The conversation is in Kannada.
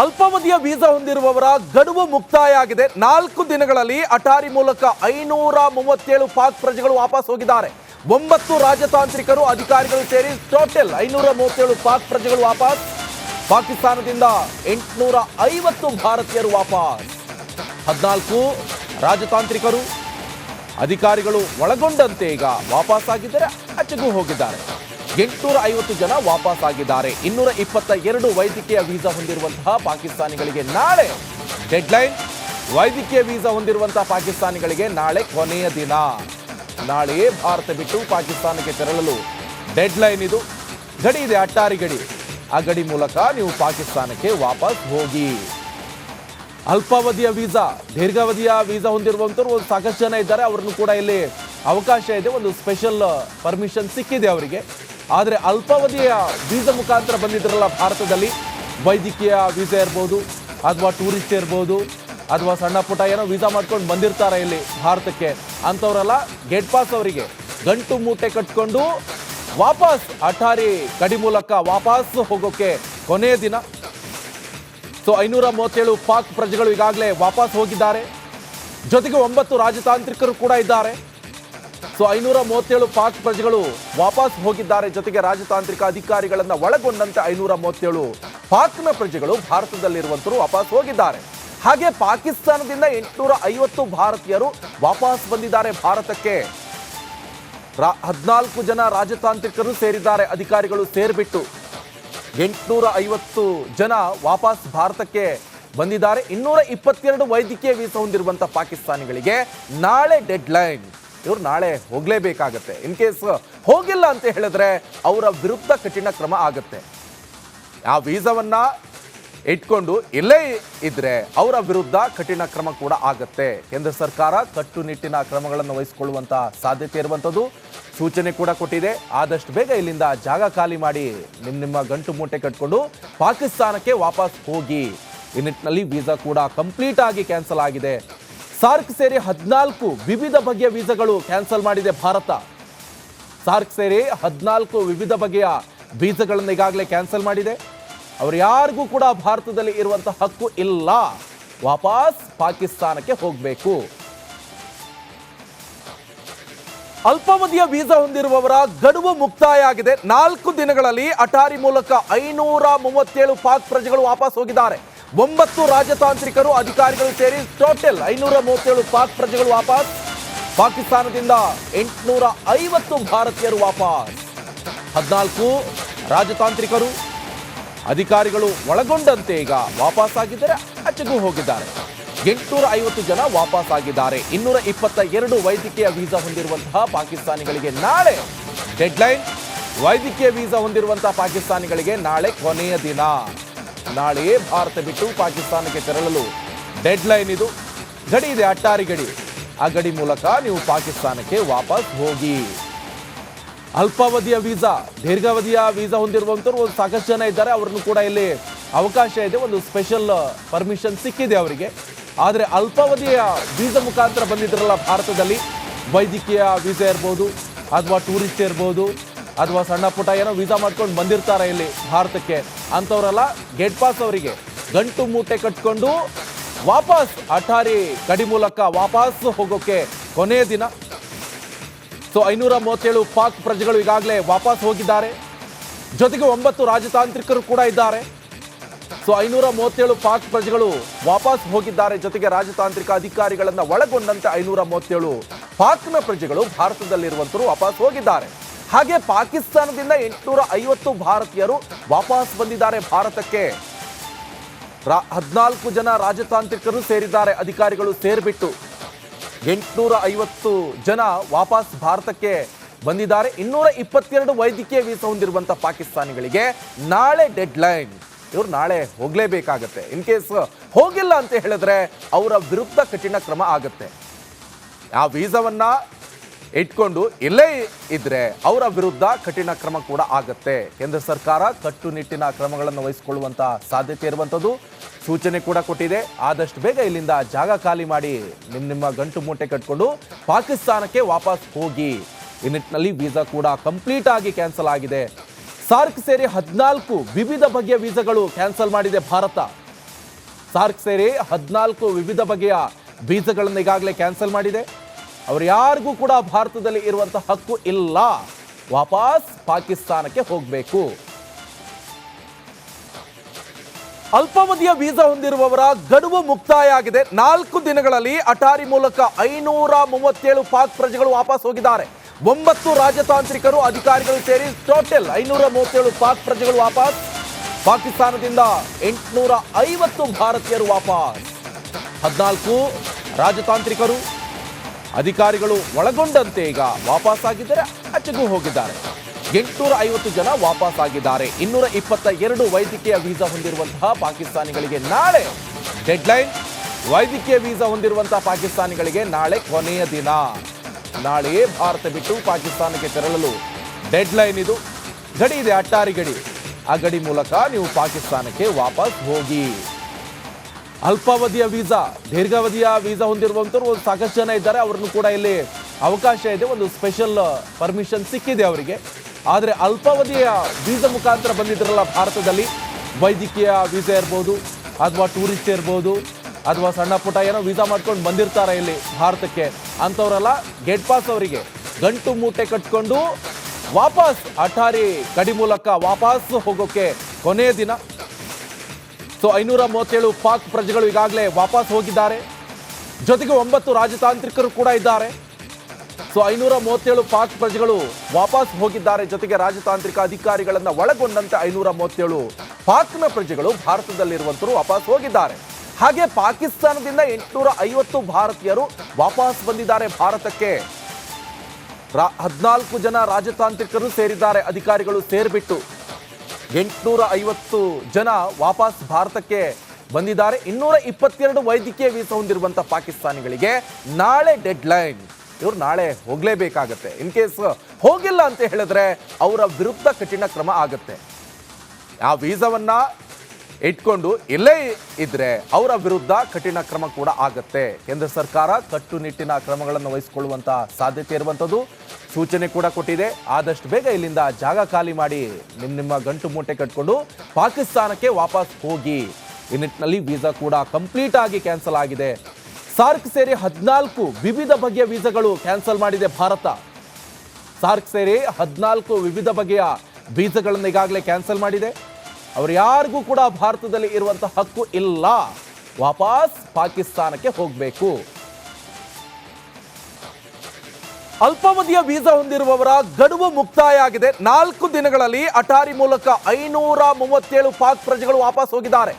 ಅಲ್ಪಾವಧಿಯ ವೀಸಾ ಹೊಂದಿರುವವರ ಗಡುವು ಮುಕ್ತಾಯ ಆಗಿದೆ. 4 ದಿನಗಳಲ್ಲಿ ಅಟಾರಿ ಮೂಲಕ 537 ಪಾಕ್ ಪ್ರಜೆಗಳು ವಾಪಸ್ ಹೋಗಿದ್ದಾರೆ. 9 ರಾಜತಾಂತ್ರಿಕರು ಅಧಿಕಾರಿಗಳು ಸೇರಿ ಟೋಟಲ್ 537 ಪಾಕ್ ಪ್ರಜೆಗಳು ವಾಪಸ್. ಪಾಕಿಸ್ತಾನದಿಂದ 850 ಭಾರತೀಯರು ವಾಪಸ್. 14 ರಾಜತಾಂತ್ರಿಕರು ಅಧಿಕಾರಿಗಳು ಒಳಗೊಂಡಂತೆ ಈಗ ವಾಪಸ್ ಆಗಿದ್ದಾರೆ, ಆಚೆಗೂ ಹೋಗಿದ್ದಾರೆ. 850 ಜನ ವಾಪಸ್ ಆಗಿದ್ದಾರೆ. 222 ವೈದ್ಯಕೀಯ ವೀಸಾ ಹೊಂದಿರುವಂತಹ ಪಾಕಿಸ್ತಾನಿಗಳಿಗೆ ನಾಳೆ ಡೆಡ್ಲೈನ್. ವೈದ್ಯಕೀಯ ವೀಸಾ ಹೊಂದಿರುವಂತಹ ಪಾಕಿಸ್ತಾನಿಗಳಿಗೆ ನಾಳೆ ಕೊನೆಯ ದಿನ. ನಾಳೆಯೇ ಭಾರತ ಬಿಟ್ಟು ಪಾಕಿಸ್ತಾನಕ್ಕೆ ತೆರಳಲು ಡೆಡ್ಲೈನ್. ಇದು ಗಡಿ ಇದೆ, ಅಟ್ಟಾರಿ ಗಡಿ. ಆ ಗಡಿ ಮೂಲಕ ನೀವು ಪಾಕಿಸ್ತಾನಕ್ಕೆ ವಾಪಸ್ ಹೋಗಿ. ಅಲ್ಪಾವಧಿಯ ವೀಸಾ, ದೀರ್ಘಾವಧಿಯ ವೀಸಾ ಹೊಂದಿರುವಂತರು ಸಾಕಷ್ಟು ಜನ ಇದ್ದಾರೆ. ಅವರನ್ನು ಕೂಡ ಇಲ್ಲಿ ಅವಕಾಶ ಇದೆ, ಒಂದು ಸ್ಪೆಷಲ್ ಪರ್ಮಿಷನ್ ಸಿಕ್ಕಿದೆ ಅವರಿಗೆ. ಆದರೆ ಅಲ್ಪಾವಧಿಯ ವೀಸಾ ಮುಖಾಂತರ ಬಂದಿದ್ರಲ್ಲ ಭಾರತದಲ್ಲಿ, ವೈದ್ಯಕೀಯ ವೀಸಾ ಇರ್ಬೋದು ಅಥವಾ ಟೂರಿಸ್ಟ್ ಇರ್ಬೋದು ಅಥವಾ ಸಣ್ಣ ಪುಟ್ಟ ಏನೋ ವೀಸಾ ಮಾಡ್ಕೊಂಡು ಬಂದಿರ್ತಾರೆ ಇಲ್ಲಿ ಭಾರತಕ್ಕೆ, ಅಂಥವರೆಲ್ಲ ಗೇಟ್ ಪಾಸ್ ಅವರಿಗೆ ಗಂಟು ಮೂಟೆ ಕಟ್ಕೊಂಡು ವಾಪಸ್ ಅಟ್ಟಾರಿ ಗಡಿ ಮೂಲಕ ವಾಪಸ್ ಹೋಗೋಕೆ ಕೊನೆಯ ದಿನ. ಸೊ 537 ಪಾಕ್ ಪ್ರಜೆಗಳು ಈಗಾಗಲೇ ವಾಪಸ್ ಹೋಗಿದ್ದಾರೆ. ಜೊತೆಗೆ 9 ರಾಜತಾಂತ್ರಿಕರು ಕೂಡ ಇದ್ದಾರೆ. ಸೊ 537 ಪಾಕ್ ಪ್ರಜೆಗಳು ವಾಪಸ್ ಹೋಗಿದ್ದಾರೆ. ಜೊತೆಗೆ ರಾಜತಾಂತ್ರಿಕ ಅಧಿಕಾರಿಗಳನ್ನ ಒಳಗೊಂಡಂತೆ 537 ಪಾಕ್ನ ಪ್ರಜೆಗಳು ಭಾರತದಲ್ಲಿರುವಂತರು ವಾಪಸ್ ಹೋಗಿದ್ದಾರೆ. ಹಾಗೆ ಪಾಕಿಸ್ತಾನದಿಂದ 850 ಭಾರತೀಯರು ವಾಪಸ್ ಬಂದಿದ್ದಾರೆ ಭಾರತಕ್ಕೆ. 14 ಜನ ರಾಜತಾಂತ್ರಿಕರು ಸೇರಿದ್ದಾರೆ, ಅಧಿಕಾರಿಗಳು ಸೇರ್ಬಿಟ್ಟು 850 ಜನ ವಾಪಸ್ ಭಾರತಕ್ಕೆ ಬಂದಿದ್ದಾರೆ. 222 ವೈದ್ಯಕೀಯ ವೀಸಾ ಹೊಂದಿರುವಂತಹ ಪಾಕಿಸ್ತಾನಿಗಳಿಗೆ ನಾಳೆ ಡೆಡ್ಲೈನ್. ಇವರು ನಾಳೆ ಹೋಗ್ಲೇಬೇಕಾಗತ್ತೆ. ಇನ್ ಕೇಸ್ ಹೋಗಿಲ್ಲ ಅಂತ ಹೇಳಿದ್ರೆ ಅವರ ವಿರುದ್ಧ ಕಠಿಣ ಕ್ರಮ ಆಗತ್ತೆ. ಆ ವೀಸಾವನ್ನ ಇಟ್ಕೊಂಡು ಇಲ್ಲೇ ಇದ್ರೆ ಅವರ ವಿರುದ್ಧ ಕಠಿಣ ಕ್ರಮ ಕೂಡ ಆಗತ್ತೆ. ಕೇಂದ್ರ ಸರ್ಕಾರ ಕಟ್ಟುನಿಟ್ಟಿನ ಕ್ರಮಗಳನ್ನು ವಹಿಸಿಕೊಳ್ಳುವಂತ ಸಾಧ್ಯತೆ ಇರುವಂತದ್ದು ಸೂಚನೆ ಕೂಡ ಕೊಟ್ಟಿದೆ. ಆದಷ್ಟು ಬೇಗ ಇಲ್ಲಿಂದ ಜಾಗ ಖಾಲಿ ಮಾಡಿ ನಿಮ್ಮ ಗಂಟು ಮೂಟೆ ಕಟ್ಕೊಂಡು ಪಾಕಿಸ್ತಾನಕ್ಕೆ ವಾಪಸ್ ಹೋಗಿ. ಈ ನಿಟ್ಟಿನಲ್ಲಿ ವೀಸಾ ಕೂಡ ಕಂಪ್ಲೀಟ್ ಆಗಿ ಕ್ಯಾನ್ಸಲ್ ಆಗಿದೆ. ಸಾರ್ಕ್ ಸೇರಿ 14 ವಿವಿಧ ಬಗೆಯ ವೀಸಾಗಳು ಕ್ಯಾನ್ಸಲ್ ಮಾಡಿದೆ ಭಾರತ. ಸಾರ್ಕ್ ಸೇರಿ 14 ವಿವಿಧ ಬಗೆಯ ವೀಸಾಗಳನ್ನು ಈಗಾಗಲೇ ಕ್ಯಾನ್ಸಲ್ ಮಾಡಿದೆ. ಅವರು ಯಾರಿಗೂ ಕೂಡ ಭಾರತದಲ್ಲಿ ಇರುವಂತಹ ಹಕ್ಕು ಇಲ್ಲ, ವಾಪಸ್ ಪಾಕಿಸ್ತಾನಕ್ಕೆ ಹೋಗಬೇಕು. ಅಲ್ಪಾವಧಿಯ ವೀಸಾ ಹೊಂದಿರುವವರ ಗಡುವು ಮುಕ್ತಾಯ ಆಗಿದೆ. 4 ದಿನಗಳಲ್ಲಿ ಅಟಾರಿ ಮೂಲಕ 537 ಪಾಕ್ ಪ್ರಜೆಗಳು ವಾಪಸ್ ಹೋಗಿದ್ದಾರೆ. 9 ರಾಜತಾಂತ್ರಿಕರು ಅಧಿಕಾರಿಗಳು ಸೇರಿ ಟೋಟಲ್ 537 ಪಾಕ್ ಪ್ರಜೆಗಳು ವಾಪಸ್. ಪಾಕಿಸ್ತಾನದಿಂದ 850 ಭಾರತೀಯರು ವಾಪಸ್. 14 ರಾಜತಾಂತ್ರಿಕರು ಅಧಿಕಾರಿಗಳು ಒಳಗೊಂಡಂತೆ ಈಗ ವಾಪಸ್ ಆಗಿದ್ದಾರೆ, ಆಚೆಗೂ ಹೋಗಿದ್ದಾರೆ. 850 ಜನ ವಾಪಸ್ ಆಗಿದ್ದಾರೆ. 222 ವೈದ್ಯಕೀಯ ವೀಸಾ ಹೊಂದಿರುವಂತಹ ಪಾಕಿಸ್ತಾನಿಗಳಿಗೆ ನಾಳೆ ಡೆಡ್ಲೈನ್. ವೈದ್ಯಕೀಯ ವೀಸಾ ಹೊಂದಿರುವಂತಹ ಪಾಕಿಸ್ತಾನಿಗಳಿಗೆ ನಾಳೆ ಕೊನೆಯ ದಿನ. ನಾಳೆಯೇ ಭಾರತ ಬಿಟ್ಟು ಪಾಕಿಸ್ತಾನಕ್ಕೆ ತೆರಳಲು ಡೆಡ್ಲೈನ್. ಇದು ಗಡಿ ಇದೆ, ಅಟ್ಟಾರಿ ಗಡಿ. ಆ ಗಡಿ ಮೂಲಕ ನೀವು ಪಾಕಿಸ್ತಾನಕ್ಕೆ ವಾಪಸ್ ಹೋಗಿ. ಅಲ್ಪಾವಧಿಯ ವೀಸಾ, ದೀರ್ಘಾವಧಿಯ ವೀಸಾ ಹೊಂದಿರುವಂತರು ಸಾಕಷ್ಟು ಜನ ಇದ್ದಾರೆ. ಅವರನ್ನು ಕೂಡ ಇಲ್ಲಿ ಅವಕಾಶ ಇದೆ, ಒಂದು ಸ್ಪೆಷಲ್ ಪರ್ಮಿಷನ್ ಸಿಕ್ಕಿದೆ ಅವರಿಗೆ. ಆದರೆ ಅಲ್ಪಾವಧಿಯ ವೀಸಾ ಮುಖಾಂತರ ಬಂದಿದ್ರಲ್ಲ ಭಾರತದಲ್ಲಿ, ವೈದ್ಯಕೀಯ ವೀಸಾ ಇರ್ಬೋದು ಅಥವಾ ಟೂರಿಸ್ಟ್ ಇರ್ಬೋದು ಅಥವಾ ಸಣ್ಣ ಪುಟ್ಟ ಏನೋ ವೀಸಾ ಮಾಡ್ಕೊಂಡು ಬಂದಿರ್ತಾರೆ ಇಲ್ಲಿ ಭಾರತಕ್ಕೆ, ಅಂಥವರೆಲ್ಲ ಗೇಟ್ ಪಾಸ್ ಅವರಿಗೆ ಗಂಟು ಮೂಟೆ ಕಟ್ಕೊಂಡು ವಾಪಸ್ ಅಟ್ಟಾರಿ ಗಡಿ ಮೂಲಕ ವಾಪಸ್ ಹೋಗೋಕೆ ಕೊನೆಯ ದಿನ. ಸೊ 537 ಪಾಕ್ ಪ್ರಜೆಗಳು ಈಗಾಗಲೇ ವಾಪಸ್ ಹೋಗಿದ್ದಾರೆ. ಜೊತೆಗೆ 9 ರಾಜತಾಂತ್ರಿಕರು ಕೂಡ ಇದ್ದಾರೆ. ಸೊ 537 ಪಾಕ್ ಪ್ರಜೆಗಳು ವಾಪಸ್ ಹೋಗಿದ್ದಾರೆ. ಜೊತೆಗೆ ರಾಜತಾಂತ್ರಿಕ ಅಧಿಕಾರಿಗಳನ್ನ ಒಳಗೊಂಡಂತೆ 537 ಪಾಕ್ನ ಪ್ರಜೆಗಳು ಭಾರತದಲ್ಲಿರುವಂತರು ವಾಪಸ್ ಹೋಗಿದ್ದಾರೆ. ಹಾಗೆ ಪಾಕಿಸ್ತಾನದಿಂದ 850 ಭಾರತೀಯರು ವಾಪಸ್ ಬಂದಿದ್ದಾರೆ ಭಾರತಕ್ಕೆ. 14 ಜನ ರಾಜತಾಂತ್ರಿಕರು ಸೇರಿದ್ದಾರೆ, ಅಧಿಕಾರಿಗಳು ಸೇರ್ಬಿಟ್ಟು 850 ಜನ ವಾಪಸ್ ಭಾರತಕ್ಕೆ ಬಂದಿದ್ದಾರೆ. 222 ವೈದ್ಯಕೀಯ ವೀಸಾ ಹೊಂದಿರುವಂತಹ ಪಾಕಿಸ್ತಾನಿಗಳಿಗೆ ನಾಳೆ ಡೆಡ್ಲೈನ್. ಇವರು ನಾಳೆ ಹೋಗ್ಲೇಬೇಕಾಗತ್ತೆ. ಇನ್ ಕೇಸ್ ಹೋಗಿಲ್ಲ ಅಂತ ಹೇಳಿದ್ರೆ ಅವರ ವಿರುದ್ಧ ಕಠಿಣ ಕ್ರಮ ಆಗತ್ತೆ. ಆ ವೀಸಾವನ್ನ ಇಟ್ಕೊಂಡು ಇಲ್ಲೇ ಇದ್ರೆ ಅವರ ವಿರುದ್ಧ ಕಠಿಣ ಕ್ರಮ ಕೂಡ ಆಗತ್ತೆ. ಕೇಂದ್ರ ಸರ್ಕಾರ ಕಟ್ಟುನಿಟ್ಟಿನ ಕ್ರಮಗಳನ್ನು ವಹಿಸಿಕೊಳ್ಳುವಂತ ಸಾಧ್ಯತೆ ಇರುವಂತದ್ದು ಸೂಚನೆ ಕೂಡ ಕೊಟ್ಟಿದೆ. ಆದಷ್ಟು ಬೇಗ ಇಲ್ಲಿಂದ ಜಾಗ ಖಾಲಿ ಮಾಡಿ ನಿಮ್ಮ ಗಂಟು ಮೂಟೆ ಕಟ್ಕೊಂಡು ಪಾಕಿಸ್ತಾನಕ್ಕೆ ವಾಪಸ್ ಹೋಗಿ. ಈ ನಿಟ್ಟಿನಲ್ಲಿ ವೀಸಾ ಕೂಡ ಕಂಪ್ಲೀಟ್ ಆಗಿ ಕ್ಯಾನ್ಸಲ್ ಆಗಿದೆ. ಸಾರ್ಕ್ ಸೇರಿ 14 ವಿವಿಧ ಬಗೆಯ ವೀಸಾಗಳು ಕ್ಯಾನ್ಸಲ್ ಮಾಡಿದೆ ಭಾರತ. ಸಾರ್ಕ್ ಸೇರಿ 14 ವಿವಿಧ ಬಗೆಯ ವೀಸಾಗಳನ್ನು ಈಗಾಗಲೇ ಕ್ಯಾನ್ಸಲ್ ಮಾಡಿದೆ. ಅವರು ಯಾರಿಗೂ ಕೂಡ ಭಾರತದಲ್ಲಿ ಇರುವಂತಹ ಹಕ್ಕು ಇಲ್ಲ, ವಾಪಸ್ ಪಾಕಿಸ್ತಾನಕ್ಕೆ ಹೋಗಬೇಕು. ಅಲ್ಪಾವಧಿಯ ವೀಸಾ ಹೊಂದಿರುವವರ ಗಡುವು ಮುಕ್ತಾಯ ಆಗಿದೆ. 4 ದಿನಗಳಲ್ಲಿ ಅಟಾರಿ ಮೂಲಕ 537 ಪಾಕ್ ಪ್ರಜೆಗಳು ವಾಪಸ್ ಹೋಗಿದ್ದಾರೆ. 9 ರಾಜತಾಂತ್ರಿಕರು ಅಧಿಕಾರಿಗಳು ಸೇರಿ ಟೋಟಲ್ 537 ಪಾಕ್ ಪ್ರಜೆಗಳು ವಾಪಸ್. ಪಾಕಿಸ್ತಾನದಿಂದ 850 ಭಾರತೀಯರು ವಾಪಸ್. 14 ರಾಜತಾಂತ್ರಿಕರು ಅಧಿಕಾರಿಗಳು ಒಳಗೊಂಡಂತೆ ಈಗ ವಾಪಸ್ ಆಗಿದ್ದಾರೆ, ಆಚೆಗೂ ಹೋಗಿದ್ದಾರೆ. 850 ಜನ ವಾಪಸ್ ಆಗಿದ್ದಾರೆ. 222 ವೈದ್ಯಕೀಯ ವೀಸಾ ಹೊಂದಿರುವಂತಹ ಪಾಕಿಸ್ತಾನಿಗಳಿಗೆ ನಾಳೆ ಡೆಡ್ಲೈನ್. ವೈದ್ಯಕೀಯ ವೀಸಾ ಹೊಂದಿರುವಂತಹ ಪಾಕಿಸ್ತಾನಿಗಳಿಗೆ ನಾಳೆ ಕೊನೆಯ ದಿನ. ನಾಳೆಯೇ ಭಾರತ ಬಿಟ್ಟು ಪಾಕಿಸ್ತಾನಕ್ಕೆ ತೆರಳಲು ಡೆಡ್ಲೈನ್. ಇದು ಗಡಿ ಇದೆ, ಅಟ್ಟಾರಿ ಗಡಿ. ಆ ಗಡಿ ಮೂಲಕ ನೀವು ಪಾಕಿಸ್ತಾನಕ್ಕೆ ವಾಪಸ್ ಹೋಗಿ. ಅಲ್ಪಾವಧಿಯ ವೀಸಾ, ದೀರ್ಘಾವಧಿಯ ವೀಸಾ ಹೊಂದಿರುವಂಥವ್ರು ಒಂದು ಸಾಕಷ್ಟು ಜನ ಇದ್ದಾರೆ. ಅವ್ರನ್ನು ಕೂಡ ಇಲ್ಲಿ ಅವಕಾಶ ಇದೆ, ಒಂದು ಸ್ಪೆಷಲ್ ಪರ್ಮಿಷನ್ ಸಿಕ್ಕಿದೆ ಅವರಿಗೆ. ಆದರೆ ಅಲ್ಪಾವಧಿಯ ವೀಸಾ ಮುಖಾಂತರ ಬಂದಿದ್ರಲ್ಲ ಭಾರತದಲ್ಲಿ, ವೈದ್ಯಕೀಯ ವೀಸಾ ಇರ್ಬೋದು ಅಥವಾ ಟೂರಿಸ್ಟ್ ಇರ್ಬೋದು ಅಥವಾ ಸಣ್ಣ ಪುಟ್ಟ ಏನೋ ವೀಸಾ ಮಾಡ್ಕೊಂಡು ಬಂದಿರ್ತಾರೆ ಇಲ್ಲಿ ಭಾರತಕ್ಕೆ, ಅಂಥವರೆಲ್ಲ ಗೇಟ್ ಪಾಸ್ ಅವರಿಗೆ ಗಂಟು ಮೂಟೆ ಕಟ್ಕೊಂಡು ವಾಪಸ್ ಅಟಾರಿ ಗಡಿ ಮೂಲಕ ವಾಪಸ್ ಹೋಗೋಕೆ ಕೊನೆಯ ದಿನ. ಸೊ 537 ಪಾಕ್ ಪ್ರಜೆಗಳು ಈಗಾಗಲೇ ವಾಪಸ್ ಹೋಗಿದ್ದಾರೆ. ಜೊತೆಗೆ 9 ರಾಜತಾಂತ್ರಿಕರು ಕೂಡ ಇದ್ದಾರೆ. ಸೊ 537 ಪಾಕ್ ಪ್ರಜೆಗಳು ವಾಪಸ್ ಹೋಗಿದ್ದಾರೆ. ಜೊತೆಗೆ ರಾಜತಾಂತ್ರಿಕ ಅಧಿಕಾರಿಗಳನ್ನ ಒಳಗೊಂಡಂತೆ 537 ಪಾಕ್ನ ಪ್ರಜೆಗಳು ಭಾರತದಲ್ಲಿರುವಂತರು ವಾಪಸ್ ಹೋಗಿದ್ದಾರೆ. ಹಾಗೆ ಪಾಕಿಸ್ತಾನದಿಂದ 850 ಭಾರತೀಯರು ವಾಪಸ್ ಬಂದಿದ್ದಾರೆ ಭಾರತಕ್ಕೆ. 14 ಜನ ರಾಜತಾಂತ್ರಿಕರು ಸೇರಿದ್ದಾರೆ, ಅಧಿಕಾರಿಗಳು ಸೇರ್ಬಿಟ್ಟು 850 ಜನ ವಾಪಸ್ ಭಾರತಕ್ಕೆ ಬಂದಿದ್ದಾರೆ. 222 ವೈದ್ಯಕೀಯ ವೀಸಾ ಹೊಂದಿರುವಂತಹ ಪಾಕಿಸ್ತಾನಿಗಳಿಗೆ ನಾಳೆ ಡೆಡ್ಲೈನ್. ಇವರು ನಾಳೆ ಹೋಗಲೇಬೇಕಾಗತ್ತೆ. ಇನ್ ಕೇಸ್ ಹೋಗಿಲ್ಲ ಅಂತ ಹೇಳಿದ್ರೆ ಅವರ ವಿರುದ್ಧ ಕಠಿಣ ಕ್ರಮ ಆಗುತ್ತೆ. ಆ ವೀಸಾವನ್ನ ಇಟ್ಕೊಂಡು ಇಲ್ಲೇ ಇದ್ರೆ ಅವರ ವಿರುದ್ಧ ಕಠಿಣ ಕ್ರಮ ಕೂಡ ಆಗತ್ತೆ. ಕೇಂದ್ರ ಸರ್ಕಾರ ಕಟ್ಟುನಿಟ್ಟಿನ ಕ್ರಮಗಳನ್ನು ವಹಿಸಿಕೊಳ್ಳುವಂತ ಸಾಧ್ಯತೆ ಇರುವಂಥದ್ದು ಸೂಚನೆ ಕೂಡ ಕೊಟ್ಟಿದೆ. ಆದಷ್ಟು ಬೇಗ ಇಲ್ಲಿಂದ ಜಾಗ ಖಾಲಿ ಮಾಡಿ ನಿಮ್ಮ ಗಂಟು ಮೂಟೆ ಕಟ್ಕೊಂಡು ಪಾಕಿಸ್ತಾನಕ್ಕೆ ವಾಪಸ್ ಹೋಗಿ. ಈ ನಿಟ್ಟಿನಲ್ಲಿ ವೀಸಾ ಕೂಡ ಕಂಪ್ಲೀಟ್ ಆಗಿ ಕ್ಯಾನ್ಸಲ್ ಆಗಿದೆ. ಸಾರ್ಕ್ ಸೇರಿ 14 ವಿವಿಧ ಬಗೆಯ ವೀಸಾಗಳು ಕ್ಯಾನ್ಸಲ್ ಮಾಡಿದೆ ಭಾರತ. ಸಾರ್ಕ್ ಸೇರಿ 14 ವಿವಿಧ ಬಗೆಯ ವೀಸಾಗಳನ್ನು ಈಗಾಗಲೇ ಕ್ಯಾನ್ಸಲ್ ಮಾಡಿದೆ. ಅವರು ಯಾರಿಗೂ ಕೂಡ ಭಾರತದಲ್ಲಿ ಇರುವಂತಹ ಹಕ್ಕು ಇಲ್ಲ, ವಾಪಸ್ ಪಾಕಿಸ್ತಾನಕ್ಕೆ ಹೋಗಬೇಕು. ಅಲ್ಪಾವಧಿಯ ವೀಸಾ ಹೊಂದಿರುವವರ ಗಡುವು ಮುಕ್ತಾಯ ಆಗಿದೆ. 4 ದಿನಗಳಲ್ಲಿ ಅಟಾರಿ ಮೂಲಕ 537 ಪಾಕ್ ಪ್ರಜೆಗಳು ವಾಪಸ್ ಹೋಗಿದ್ದಾರೆ.